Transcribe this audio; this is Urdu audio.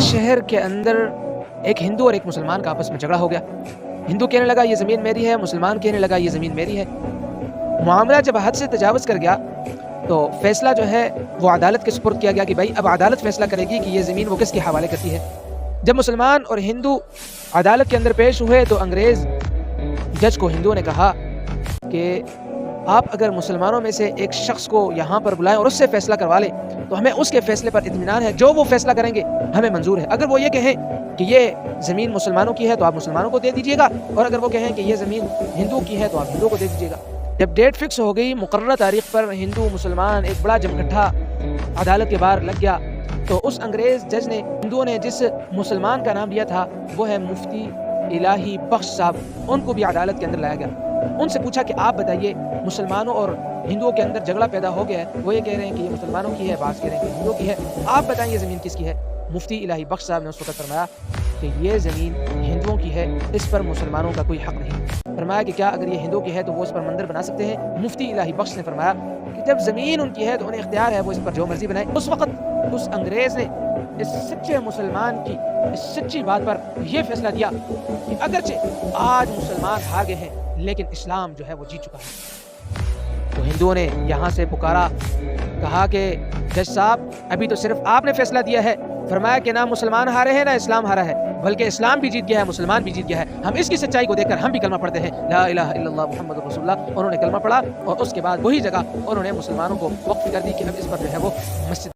شہر کے اندر ایک ہندو اور ایک مسلمان کا آپس میں جھگڑا ہو گیا۔ ہندو کہنے لگا یہ زمین میری ہے، مسلمان کہنے لگا یہ زمین میری ہے۔ معاملہ جب حد سے تجاوز کر گیا تو فیصلہ جو ہے وہ عدالت کے سپرد کیا گیا کہ بھائی اب عدالت فیصلہ کرے گی کہ یہ زمین وہ کس کے حوالے کرتی ہے۔ جب مسلمان اور ہندو عدالت کے اندر پیش ہوئے تو انگریز جج کو ہندوؤں نے کہا کہ آپ اگر مسلمانوں میں سے ایک شخص کو یہاں پر بلائیں اور اس سے فیصلہ کروا لیں تو ہمیں اس کے فیصلے پر اطمینان ہے، جو وہ فیصلہ کریں گے ہمیں منظور ہے۔ اگر وہ یہ کہیں کہ یہ زمین مسلمانوں کی ہے تو آپ مسلمانوں کو دے دیجیے گا، اور اگر وہ کہیں کہ یہ زمین ہندو کی ہے تو آپ ہندو کو دے دیجیے گا۔ جب ڈیٹ فکس ہو گئی، مقررہ تاریخ پر ہندو مسلمان ایک بڑا جمگٹھا عدالت کے باہر لگ گیا، تو اس انگریز جج نے ہندوؤں نے جس مسلمان کا نام لیا تھا وہ ہے مفتی الہی بخش صاحب، ان کو بھی عدالت کے اندر لایا گیا۔ ان سے پوچھا کہ آپ بتائیے مسلمانوں اور ہندوؤں کے اندر جھگڑا پیدا ہو گیا ہے، وہ یہ کہہ رہے ہیں کہ یہ مسلمانوں کی ہے، بعض کہہ رہے ہیں کہ ہندوؤں کی ہے، آپ بتائیں یہ زمین کس کی ہے؟ مفتی الہی بخش صاحب نے اس وقت فرمایا کہ یہ زمین ہندوؤں کی ہے، اس پر مسلمانوں کا کوئی حق نہیں۔ فرمایا کہ کیا اگر یہ ہندوؤں کی ہے تو وہ اس پر مندر بنا سکتے ہیں؟ مفتی الہی بخش نے فرمایا کہ جب زمین ان کی ہے تو انہیں اختیار ہے، وہ اس پر جو مرضی بنائیں۔ اس وقت اس انگریز نے اس سچے مسلمان کی اس سچی بات پر یہ فیصلہ دیا کہ اگرچہ آج مسلمان ہار گئے ہیں لیکن اسلام جو ہے وہ جیت چکا ہے۔ تو ہندوؤں نے یہاں سے پکارا، کہا کہ جج صاحب ابھی تو صرف آپ نے فیصلہ دیا ہے، فرمایا کہ نہ مسلمان ہارے ہیں نہ اسلام ہارا ہے، بلکہ اسلام بھی جیت گیا ہے، مسلمان بھی جیت گیا ہے۔ ہم اس کی سچائی کو دیکھ کر ہم بھی کلمہ پڑھتے ہیں، لا الہ الا اللہ محمد رسول اللہ۔ انہوں نے کلمہ پڑھا اور اس کے بعد وہی جگہ انہوں نے مسلمانوں کو وقف کر دی کہ اب اس پر جو ہے وہ مسجد